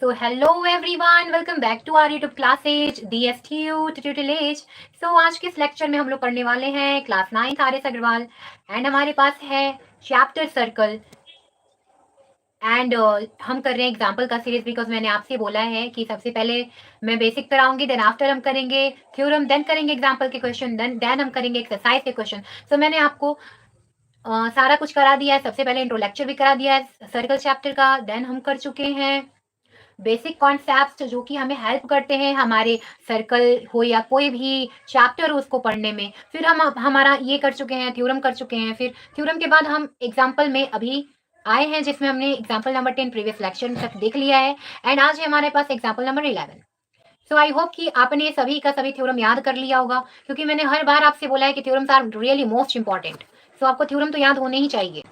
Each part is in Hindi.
So hello everyone, welcome back to our YouTube classes DSTU Tutorial Age. So आज के इस लेक्चर में हम लोग पढ़ने वाले हैं क्लास 9 आर.एस. अग्रवाल एंड हमारे पास है चैप्टर सर्कल एंड हम कर रहे हैं एग्जाम्पल का सीरीज बिकॉज मैंने आपसे बोला है कि सबसे पहले मैं बेसिक कराऊंगी, देन आफ्टर हम करेंगे थ्योरम, देन करेंगे एग्जाम्पल के क्वेश्चन, देन हम करेंगे एक्सरसाइज के क्वेश्चन. सो मैंने आपको सारा कुछ करा दिया है. सबसे पहले इंट्रो लेक्चर भी करा दिया है सर्कल चैप्टर का, देन हम कर चुके हैं बेसिक कॉन्सेप्ट जो कि हमें हेल्प करते हैं हमारे सर्कल हो या कोई भी चैप्टर हो उसको पढ़ने में. फिर हम हमारा ये कर चुके हैं, थ्योरम कर चुके हैं. फिर थ्योरम के बाद हम एग्जाम्पल में अभी आए हैं जिसमें हमने एग्जाम्पल नंबर 10 प्रीवियस लेक्चर तक देख लिया है एंड आज है हमारे पास example number 11. So I hope कि आपने सभी का सभी थ्योरम याद कर लिया होगा क्योंकि मैंने हर बार आपसे बोला है कि theorems are really most important. So आपको थ्योरम तो याद होने ही चाहिए.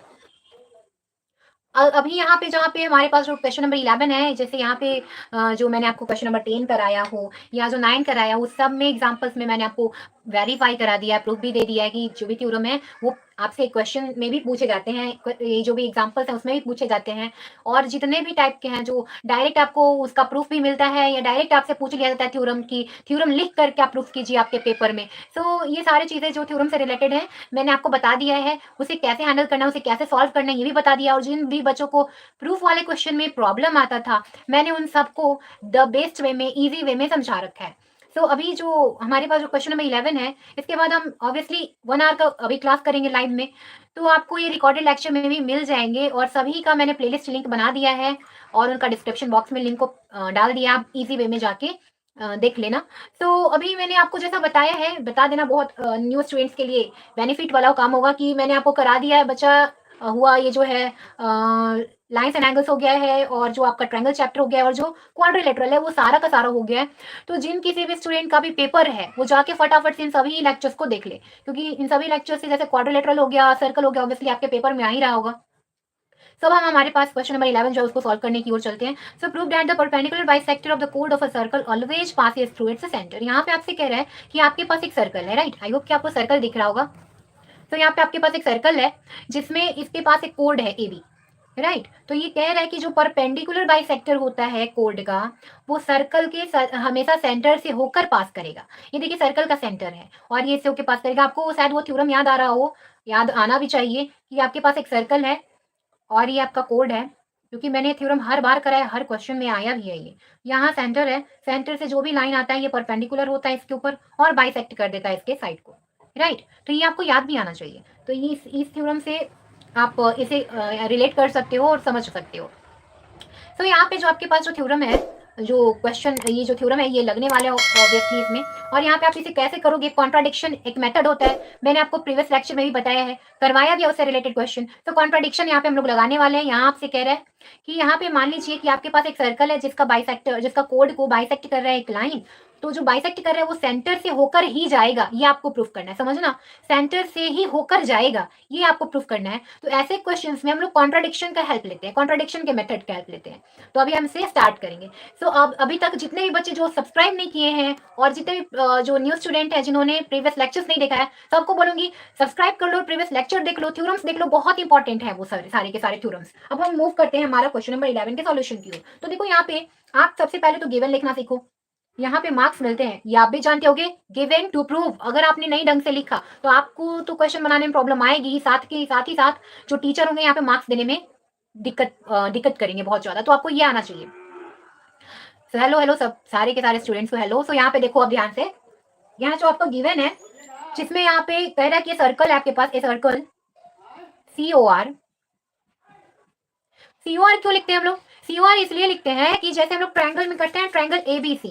अभी यहाँ पे जहाँ पे हमारे पास जो क्वेश्चन नंबर 11 है, जैसे यहाँ पे जो मैंने आपको क्वेश्चन नंबर 10 कराया हो या जो 9 कराया हो, सब में एग्जांपल्स में मैंने आपको वेरीफाई करा दिया है, प्रूफ भी दे दिया है कि जो भी थ्योरम है वो आपसे क्वेश्चन में भी पूछे जाते हैं, ये जो भी एग्जांपल्स हैं उसमें भी पूछे जाते हैं. और जितने भी टाइप के हैं जो डायरेक्ट आपको उसका प्रूफ भी मिलता है या डायरेक्ट आपसे पूछ लिया जाता है थ्योरम की, थ्योरम लिख करके आप प्रूफ कीजिए आपके पेपर में. सो ये सारी चीज़ें जो थ्योरम से रिलेटेड है मैंने आपको बता दिया है. उसे कैसे हैंडल करना है, उसे कैसे सॉल्व करना है ये भी बता दिया. और जिन भी बच्चों को प्रूफ वाले क्वेश्चन में प्रॉब्लम आता था मैंने उन सबको द बेस्ट वे में, इजी वे में समझा रखा है. सो अभी जो हमारे पास जो क्वेश्चन नंबर 11 है, इसके बाद हम ऑब्वियसली 1 आवर का अभी क्लास करेंगे लाइव में, तो आपको ये रिकॉर्डेड लेक्चर में भी मिल जाएंगे और सभी का मैंने प्लेलिस्ट लिंक बना दिया है और उनका डिस्क्रिप्शन बॉक्स में लिंक को डाल दिया. आप इजी वे में जाके देख लेना. तो अभी मैंने आपको जैसा बताया है, बता देना, बहुत न्यू स्टूडेंट्स के लिए बेनिफिट वाला काम होगा कि मैंने आपको करा दिया है बच्चा हुआ ये जो है लाइन्स एंड एंगल्स हो गया है और जो आपका ट्रायंगल चैप्टर हो गया है और जो क्वाड्रिलेटरल है वो सारा का सारा हो गया है. तो जिन किसी भी स्टूडेंट का भी पेपर है वो जाके फटाफट से इन सभी लेक्चर्स को देख ले क्योंकि इन सभी लेक्चर्स से जैसे क्वाड्रिलेटरल हो गया, सर्कल हो गया, ऑब्वियसली आपके पेपर में आ ही रहा होगा. सब हम हमारे पास क्वेश्चन नंबर 11 जो उसको सॉल्व करने की ओर चलते हैं. सो prove that the perpendicular bisector of the code of a circle always passes through its centre. यहाँ पे आपसे कह रहा है कि आपके पास एक सर्कल है, राइट. आई होप कि आपको सर्कल दिख रहा होगा. तो यहाँ पे आपके पास एक सर्कल है जिसमें इसके पास एक कोड है ए बी, राइट. तो ये कह रहा है कि जो परपेंडिकुलर बाइसेक्टर होता है कोड का वो सर्कल के हमेशा सेंटर से होकर पास करेगा. ये देखिए सर्कल का सेंटर है और ये इससे होकर पास करेगा. आपको शायद वो थ्योरम याद आ रहा हो, याद आना भी चाहिए कि आपके पास एक सर्कल है और ये आपका कोड है क्योंकि मैंने थ्योरम हर बार कराया, हर क्वेश्चन में आया भी है. ये यहाँ सेंटर है, सेंटर से जो भी लाइन आता है ये परपेंडिकुलर होता है इसके ऊपर और बाइसेक्ट कर देता है इसके साइड को, राइट. तो ये आपको याद भी आना चाहिए. तो ये इस थ्योरम से आप इसे रिलेट कर सकते हो और समझ सकते हो. तो यहाँ पे जो आपके पास जो थ्योरम है, जो क्वेश्चन, ये जो थ्योरम है ये लगने वाले ऑब्वियसली इसमें. और यहाँ पे आप इसे कैसे करोगे, कॉन्ट्राडिक्शन एक मेथड होता है, मैंने आपको प्रीवियस लेक्चर में भी बताया है, करवाया भी है उससे रिलेटेड क्वेश्चन. तो कॉन्ट्राडिक्शन यहाँ पे हम लोग लगाने वाले हैं. यहाँ आपसे कह रहा है कि यहाँ पे मान लीजिए कि आपके पास एक सर्कल है जिसका बाइसेक्टर, जिसका कोड को बाइसेक्ट कर रहा है एक लाइन. तो जो बाइसेक्ट कर रहा है वो सेंटर से होकर ही जाएगा, ये आपको प्रूफ करना है. समझना, सेंटर से ही होकर जाएगा, ये आपको प्रूफ करना है. तो ऐसे क्वेश्चंस में हम लोग कॉन्ट्राडिक्शन का हेल्प लेते हैं, कॉन्ट्राडिक्शन के मेथड का हेल्प लेते हैं. तो अभी हम इसे स्टार्ट करेंगे. सो अब अभी तक जितने भी बच्चे जो सब्सक्राइब नहीं किए हैं और जितने भी जो न्यू स्टूडेंट हैं जिन्होंने प्रीवियस लेक्चर्स नहीं देखा है, सबको बोलूंगी सब्सक्राइब कर लो, प्रीवियस लेक्चर देख लो, थ्योरम्स देख लो, बहुत इंपॉर्टेंट है वो सारे के सारे थ्योरम्स. अब हम मूव करते हैं हमारा क्वेश्चन नंबर 11 के सॉल्यूशन की ओर. तो देखो यहाँ पे आप सबसे पहले तो गिवन लिखना सीखो. यहाँ पे मार्क्स मिलते हैं, ये आप भी जानते होगे, गिवन टू प्रूव. अगर आपने नहीं ढंग से लिखा तो आपको तो क्वेश्चन बनाने में प्रॉब्लम आएगी, साथ ही साथ जो टीचर होंगे यहाँ पे मार्क्स देने में दिक्कत करेंगे बहुत ज्यादा. तो आपको ये आना चाहिए. सो हेलो सब सारे के सारे स्टूडेंट्स को हेलो. सो यहाँ पे देखो अब ध्यान से, यहाँ जो आपका गिवन है जिसमें यहाँ पे कह रहा है कि सर्कल है आपके पास, ए सर्कल COR. COR क्यों लिखते हैं हम लोग? COR इसलिए लिखते हैं कि जैसे हम लोग ट्रायंगल में करते हैं ट्रायंगल ABC,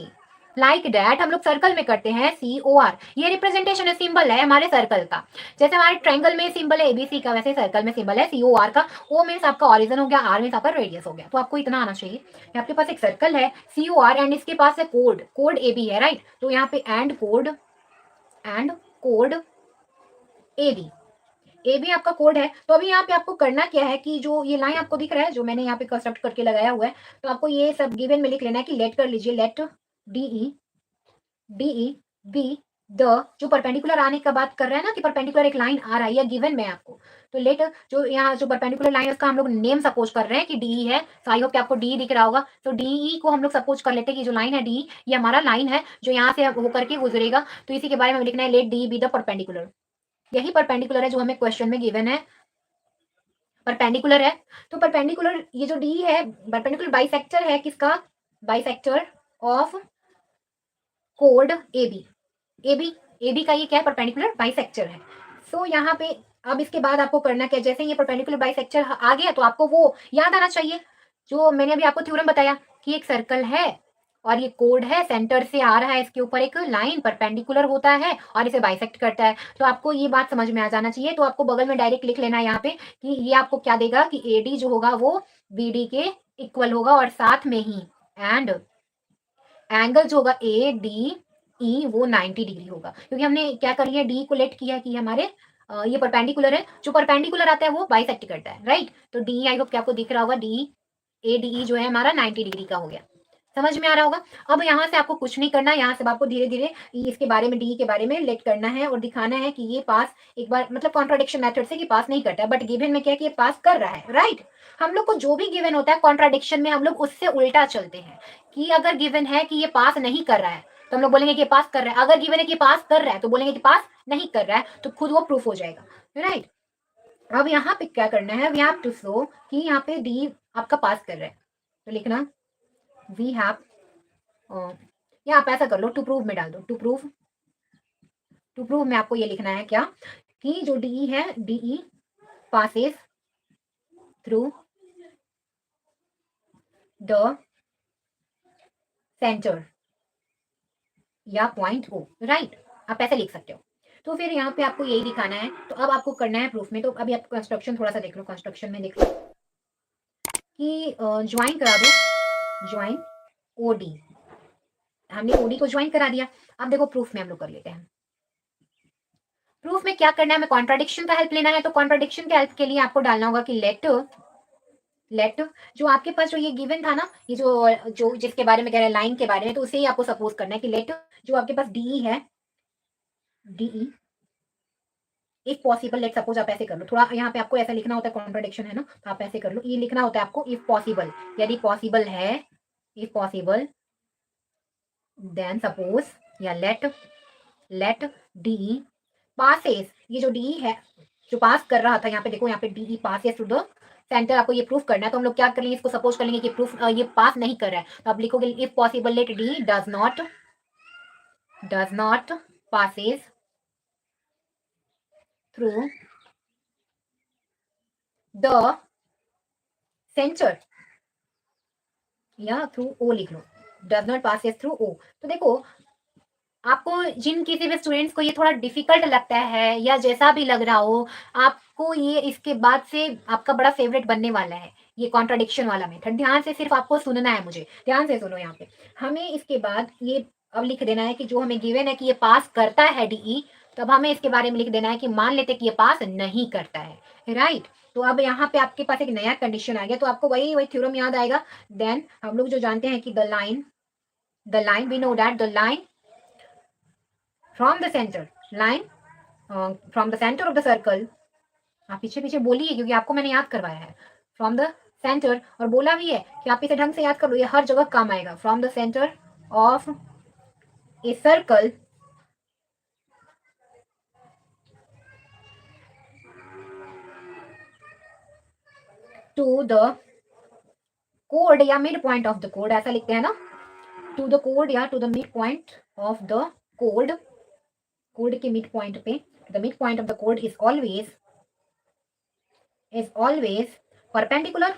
लाइक दैट हम लोग सर्कल में करते हैं COR. ये रिप्रेजेंटेशन है, सिंबल है हमारे सर्कल का. जैसे हमारे ट्रायंगल में सिंबल है ABC का, वैसे सर्कल में सिंबल है COR का. O मीन्स आपका ऑरिजन हो गया, R मीन्स आपका रेडियस हो गया. तो आपको इतना आना चाहिए. आपके पास एक सर्कल है COR एंड इसके पास है कोड AB है, राइट. तो यहाँ पे एंड कोड AB, ए भी आपका कोड है. तो अभी यहाँ पे आपको करना क्या है कि जो ये लाइन आपको दिख रहा है जो मैंने यहाँ पे कंस्ट्रक्ट करके लगाया हुआ है, तो आपको ये सब गिवन में लिख लेना है कि लेट कर लीजिए, लेट DE B द जो परपेंडिकुलर आने का बात कर रहे हैं ना कि परपेंडिकुलर एक लाइन आ रहा है या गिवन में आपको, तो लेट जो यहाँ जो परपेंडिकुलर लाइन है उसका हम लोग नेम सपोज कर रहे हैं कि डी है। तो आई होप कि आपको डी दिख रहा होगा। तो डी को हम लोग सपोज कर लेते हैं कि जो लाइन है डी, ये हमारा लाइन है जो यहाँ से होकर के गुजरेगा। तो इसी के बारे में लिखना है let D be the perpendicular. यही परपेंडिकुलर है जो हमें क्वेश्चन में गिवन है, परपेंडिकुलर है। तो परपेंडिकुलर ये जो डी है परपेंडिकुलर बाइसेक्टर है किसका, बाइसेक्टर ऑफ कोड ए बी। ए बी का ये क्या है, परपेंडिकुलर बाइसेक्टर है। सो यहाँ पे अब इसके बाद आपको करना क्या, जैसे ये परपेंडिकुलर बाइसेक्टर आ गया तो आपको वो याद आना चाहिए जो मैंने अभी आपको थ्योरम बताया कि एक सर्कल है और ये कोड है, सेंटर से आ रहा है, इसके ऊपर एक लाइन परपेंडिकुलर होता है और इसे बाइसेक्ट करता है। तो आपको ये बात समझ में आ जाना चाहिए। तो आपको बगल में डायरेक्ट लिख लेना है यहाँ पे कि ये आपको क्या देगा कि ए डी जो होगा वो बी डी के इक्वल होगा और साथ में ही एंड एंगल जो होगा ए डी ई वो 90 डिग्री होगा, क्योंकि हमने क्या कर लिया, डी को लेट किया कि हमारे ये परपेंडिकुलर है। जो परपेंडिकुलर आता है वो बाइसेक्ट करता है, राइट। तो डी आई होप कि आपको दिख रहा होगा, डी ए डी ई जो है हमारा 90 डिग्री का हो गया। समझ में आ रहा होगा। अब यहाँ से आपको कुछ नहीं करना, यहाँ से आपको धीरे धीरे इसके बारे में डी के बारे में लेट करना है और दिखाना है कि ये पास एक बार मतलब कॉन्ट्राडिक्शन मेथड से कि पास नहीं करता है, बट गिवन में क्या है कि ये पास कर रहा है, राइट। हम लोग को जो भी गिवन होता है कॉन्ट्राडिक्शन में हम लोग उससे उल्टा चलते हैं कि अगर गिवन है कि ये पास नहीं कर रहा है तो हम लोग बोलेंगे कि ये पास कर रहा है, अगर गिवन है कि पास कर रहा है तो बोलेंगे कि पास नहीं कर रहा है, तो खुद वो प्रूफ हो जाएगा, राइट। अब यहाँ पे क्या करना है, वी हैव टू शो कि यहाँ पे डी आपका पास कर रहा है, तो लिखना वी हैव या आप ऐसा कर लो, टू प्रूव में डाल दो, टू प्रूव में आपको ये लिखना है क्या कि जो डी है D passes through the centre या पॉइंट ओ, राइट। आप ऐसे लिख सकते हो। तो फिर यहाँ पे आपको यही दिखाना है। तो अब आपको करना है प्रूफ में। तो अभी आप कंस्ट्रक्शन थोड़ा सा देख लो, कंस्ट्रक्शन में देख लो कि ज्वाइन करा दो, ज्वाइन ओ डी। हमने ओडी को ज्वाइन करा दिया। अब देखो प्रूफ में हम लोग कर लेते हैं। प्रूफ में क्या करना है, हमें कॉन्ट्राडिक्शन का हेल्प लेना है। तो कॉन्ट्राडिक्शन के हेल्प के लिए आपको डालना होगा कि लेट जो आपके पास जो ये गिवन था ना, ये जो जिसके बारे में कह रहे हैं लाइन के बारे में, तो उसे ही आपको सपोज करना है कि लेट जो आपके पास डी है D if possible, let suppose आप ऐसे कर लो, थोड़ा यहाँ पे आपको ऐसा लिखना होता है, कॉन्ट्राडिक्शन है ना, तो आप ऐसे कर लो, ये लिखना होता है आपको इफ पॉसिबल, यदि पॉसिबल है, इफ पॉसिबल देन सपोज या लेट डी पासेस, ये जो डी है जो पास कर रहा था, यहाँ पे देखो, यहाँ पे D passes to the center, आपको ये प्रूफ करना है। तो हम लोग क्या कर लेंगे, इसको सपोज कर लेंगे कि प्रूफ ये पास नहीं कर रहा है, तो आप लिखोगे if possible let D does not passes through the centre या थ्रू ओ लिख लो, does not passes through O. तो देखो आपको जिन किसी भी स्टूडेंट्स को ये थोड़ा डिफिकल्ट लगता है या जैसा भी लग रहा हो, आपको ये इसके बाद से आपका बड़ा फेवरेट बनने वाला है ये कॉन्ट्राडिक्शन वाला मेथड। ध्यान से सिर्फ आपको सुनना है, मुझे ध्यान से सुनो। यहाँ पे हमें इसके बाद ये अब लिख देना है कि जो हमें गिवन है कि ये पास करता है डीई, तो अब हमें इसके बारे में लिख देना है कि मान लेते कि ये पास नहीं करता है, राइट। तो अब यहाँ पे आपके पास एक नया कंडीशन आ गया, तो आपको वही वही थ्योरम याद आएगा। देन हम लोग जो जानते हैं कि the line we know that the line from the center line from the center of the circle, आप पीछे पीछे बोलिए क्योंकि आपको मैंने याद करवाया है, from the center, और बोला भी है कि आप इसे ढंग से याद कर लो, ये हर जगह काम आएगा। from the center of a circle to the chord या mid point of the chord, ऐसा लिखते हैं ना, to the chord या to the mid point of the chord, chord के मिड पॉइंट पे, the mid point of the chord is always perpendicular,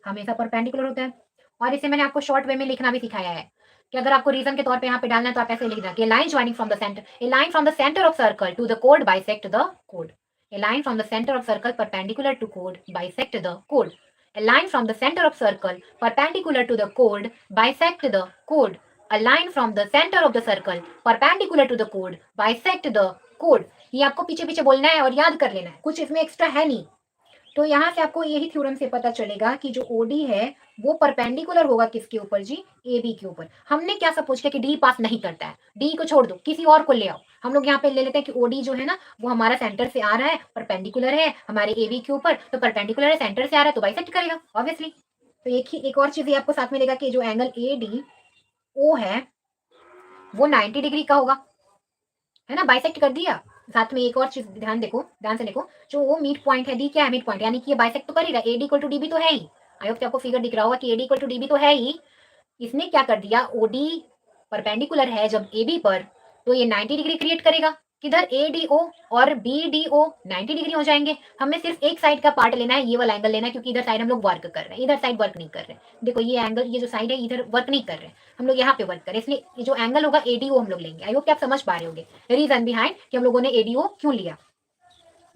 हमेशा परपेंडिकुलर होता है। और इसे मैंने आपको शॉर्ट वे में लिखना भी सिखाया है कि अगर आपको रीजन के तौर पे यहाँ पे डालना है तो आप ऐसे लिखना कि line joining from the centre, A line from the centre of circle to the code bisect the code, A line from the centre of circle perpendicular to code bisect the code, a line from the center of circle perpendicular to the chord bisect the chord, a line from the center of the circle perpendicular to the chord bisect the chord। ये आपको पीछे पीछे बोलना है और याद कर लेना है, कुछ इसमें एक्स्ट्रा है नहीं। तो यहाँ से आपको यही थ्योरम से पता चलेगा कि जो ओडी है वो परपेंडिकुलर होगा किसके ऊपर जी, ए बी के ऊपर। हमने क्या सपोज किया कि डी पास नहीं करता है, डी को छोड़ दो, किसी और को ले आओ। हम लोग यहाँ पे ले लेते हैं कि ओडी जो है ना वो हमारा सेंटर से आ रहा है, परपेंडिकुलर है हमारे ए बी के ऊपर, तो परपेंडिकुलर है सेंटर से आ रहा है तो बाइसेक्ट करेगा ऑब्वियसली। तो एक और चीज आपको साथ में लेगा कि जो एंगल ए डी ओ है वो 90 डिग्री का होगा, है ना, बाइसेक्ट कर दिया। साथ में एक और चीज ध्यान से देखो, जो वो मिड पॉइंट है, डी क्या है, मिड पॉइंट, यानी कि ये बाइसेक्ट तो कर ही रहा है, एडी इक्वल टू डीबी तो है ही। आई होप आपको फिगर दिख रहा होगा कि एडी इक्वल टू डीबी तो है ही। इसने क्या कर दिया, ओडी परपेंडिकुलर है जब एबी पर, तो ये 90 डिग्री क्रिएट करेगा। किधर, ए डी ओ और बी डी ओ 90 डिग्री हो जाएंगे। हमें सिर्फ एक साइड का पार्ट लेना है, ये वाला एंगल लेना है, क्योंकि इधर साइड हम लोग वर्क कर रहे हैं, इधर साइड वर्क नहीं कर रहे। देखो ये एंगल, ये जो साइड है इधर वर्क नहीं कर रहे, हम लोग यहाँ पे वर्क कर रहे हैं, इसलिए ये जो एंगल होगा एडीओ हम लोग लेंगे। आई होप कि आप समझ पा रहे होंगे रीजन बिहाइंड कि हम लोगों ने एडीओ क्यों लिया,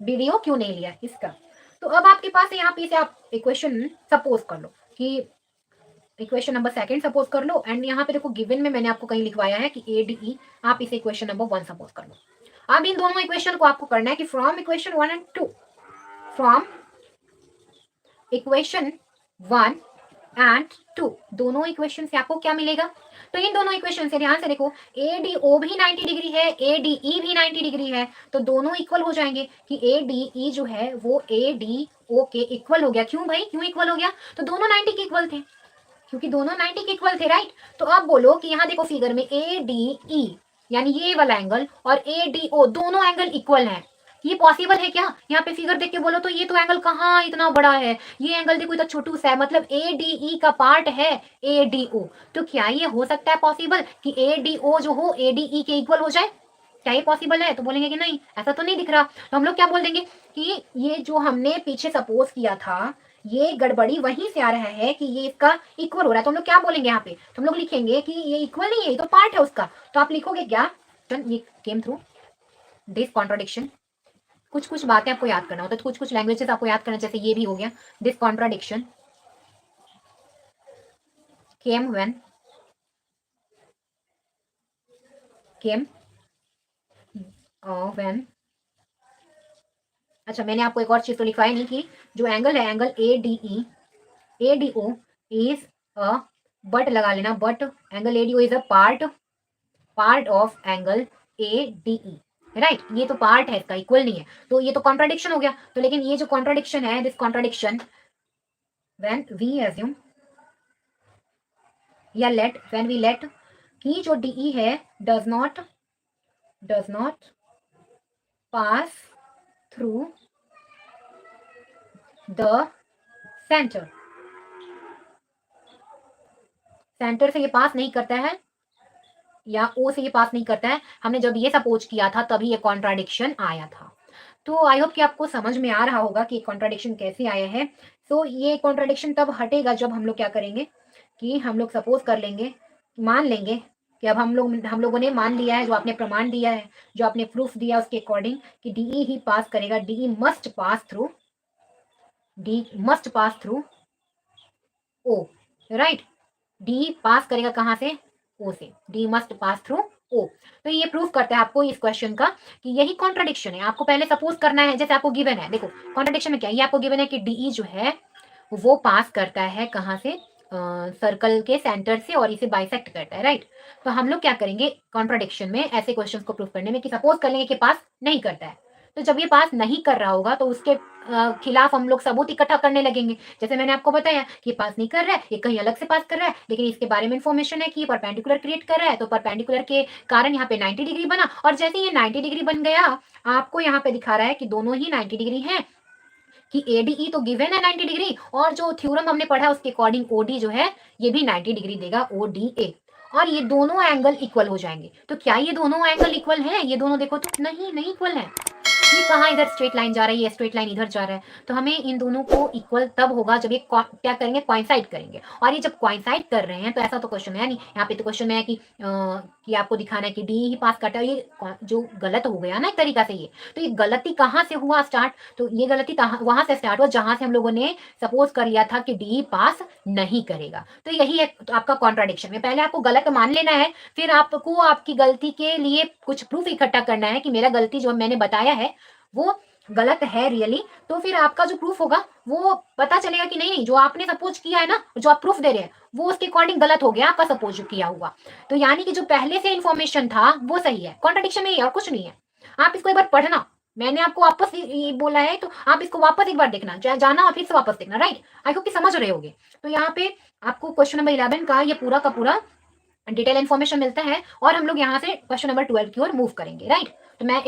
बीडीओ क्यों नहीं लिया इसका। तो अब आपके पास यहाँ पे से आप इक्वेशन सपोज कर लो कि इक्वेशन नंबर सेकंड सपोज कर लो, एंड यहाँ पे देखो गिवन में मैंने आपको कहीं लिखवाया है कि ए डी ई, आप इसे इक्वेशन नंबर 1 सपोज कर लो। अब इन दोनों इक्वेशन को आपको करना है कि from equation 1 and 2, from equation 1 and 2, दोनों इक्वेशन से आपको क्या मिलेगा। तो इन दोनों इक्वेशन से ध्यान से देखो, ए डी ओ भी 90 डिग्री है, ए डी ई भी 90 डिग्री है, तो दोनों इक्वल हो जाएंगे कि ए डी ई जो है वो ए डी ओ के इक्वल हो गया। क्यों भाई, क्यों इक्वल हो गया, तो दोनों 90 के इक्वल थे, क्योंकि दोनों 90 के इक्वल थे, राइट। तो अब बोलो कि यहाँ देखो फिगर में ए डी ई यानी ये वाला एंगल और ए डी ओ दोनों एंगल इक्वल हैं, ये पॉसिबल है क्या। यहाँ पे फिगर देख के बोलो तो ये तो एंगल कहाँ इतना बड़ा है, ये एंगल देखो इतना छोटू सा है, मतलब ए डी ई का पार्ट है ए डी ओ। तो क्या ये हो सकता है पॉसिबल कि ए डी ओ जो हो ए डी ई के इक्वल हो जाए, क्या ये पॉसिबल है। तो बोलेंगे कि नहीं, ऐसा तो नहीं दिख रहा। तो हम लोग क्या बोल देंगे कि ये जो हमने पीछे सपोज किया था ये गड़बड़ी वहीं से आ रहा है कि ये इसका इक्वल हो रहा है। तो हम लोग क्या बोलेंगे यहाँ पे, तो हम लोग लिखेंगे कि ये इक्वल नहीं है, ये तो पार्ट है उसका। तो आप लिखोगे क्या, ये केम थ्रू दिस कॉन्ट्राडिक्शन। कुछ कुछ बातें आपको याद करना होता है, तो कुछ कुछ लैंग्वेजेस आपको याद करना, जैसे ये भी हो गया, this contradiction came when when, अच्छा मैंने आपको एक और चीज तो लिखवाई नहीं कि जो एंगल है angle A D E A D O is a, but लगा लेना, but angle A D O is a part of angle A D E, right. ये तो पार्ट है इसका, इक्वल नहीं है, तो ये तो कॉन्ट्राडिक्शन हो गया। तो लेकिन ये जो कॉन्ट्राडिक्शन है, this contradiction when we assume या लेट, व्हेन वी लेट कि जो डीई है does not pass through the center, center से ये पास नहीं करता है या ओ से ये पास नहीं करता है। हमने जब ये सपोज किया था तभी ये कॉन्ट्राडिक्शन आया था। तो आई होप कि आपको समझ में आ रहा होगा कि कॉन्ट्राडिक्शन कैसे आया है। तो ये कॉन्ट्राडिक्शन तब हटेगा जब हम लोग क्या करेंगे कि हम लोग सपोज कर लेंगे, मान लेंगे कि अब हम लोगों ने मान लिया है, जो आपने प्रमाण दिया है, जो आपने प्रूफ दिया उसके अकॉर्डिंग कि डीई ही पास करेगा, DE must pass through O, right. D pass करेगा कहां से, ओ से, D must pass through O. तो ये प्रूफ करता है आपको इस क्वेश्चन का कि यही कॉन्ट्राडिक्शन है। आपको पहले सपोज करना है, जैसे आपको गिवन है, देखो कॉन्ट्राडिक्शन में क्या है, ये आपको गिवन है कि डीई जो है वो पास करता है कहां से, सर्कल के सेंटर से, और इसे बाइसेक्ट करता है, राइट। तो हम लोग क्या करेंगे कॉन्ट्राडिक्शन में ऐसे क्वेश्चन को प्रूफ करने में कि सपोज कर लेंगे कि पास नहीं करता है। तो जब ये पास नहीं कर रहा होगा तो उसके खिलाफ हम लोग सबूत इकट्ठा करने लगेंगे। जैसे मैंने आपको बताया कि ये पास नहीं कर रहा है, ये कहीं अलग से पास कर रहा है, लेकिन इसके बारे में इन्फॉर्मेशन है कि ये परपेंडिकुलर क्रिएट कर रहा है, तो परपेंडिकुलर के कारण यहाँ पे 90 डिग्री बना, और जैसे ये 90 डिग्री बन गया आपको यहाँ पे दिखा रहा है कि दोनों ही 90 डिग्री है, कि एडीई तो गिवन है 90 डिग्री, और जो थ्योरम हमने पढ़ा उसके अकॉर्डिंग ओडी जो है ये भी 90 डिग्री देगा, ओडीए, और ये दोनों एंगल इक्वल हो जाएंगे। तो क्या ये दोनों एंगल इक्वल है, ये दोनों देखो तो नहीं इक्वल है। ये कहाँ इधर स्ट्रेट लाइन जा रही है, ये स्ट्रेट लाइन इधर जा रहा है, तो हमें इन दोनों को इक्वल तब होगा जब ये क्या करेंगे, कोइंसाइड करेंगे। और ये जब कोइंसाइड कर रहे हैं तो ऐसा तो क्वेश्चन है नहीं, यहाँ पे तो क्वेश्चन में है कि आपको दिखाना है कि डी ही पास करता है। ये जो गलत हो गया ना एक तरीका से, ये तो ये गलती कहाँ से हुआ स्टार्ट, तो ये गलती वहां से स्टार्ट हुआ जहां से हम लोगों ने सपोज कर लिया था कि डी पास नहीं करेगा। तो यही है तो आपका कॉन्ट्राडिक्शन में, पहले आपको गलत मान लेना है, फिर आपको आपकी गलती के लिए कुछ प्रूफ इकट्ठा करना है कि मेरा गलती जो मैंने बताया है वो गलत है रियली, तो फिर आपका जो प्रूफ होगा वो पता चलेगा कि नहीं जो आपने सपोज किया है ना, जो आप प्रूफ दे रहे हैं वो उसके अकॉर्डिंग गलत हो गया आपका सपोज किया हुआ। तो यानी कि जो पहले से इन्फॉर्मेशन था वो सही है, कॉन्ट्रडिक्शन नहीं है और कुछ नहीं है। आप इसको एक बार पढ़ना, मैंने आपको वापस ये बोला है तो आप इसको वापस एक बार देखना, जाना और फिर से वापस देखना, राइट। आई होप कि समझ रहे होगे। तो यहाँ पे आपको क्वेश्चन नंबर 11 का ये पूरा का पूरा डिटेल इन्फॉर्मेशन मिलता है और हम लोग यहाँ से क्वेश्चन नंबर 12 की ओर मूव करेंगे, राइट। तो मैं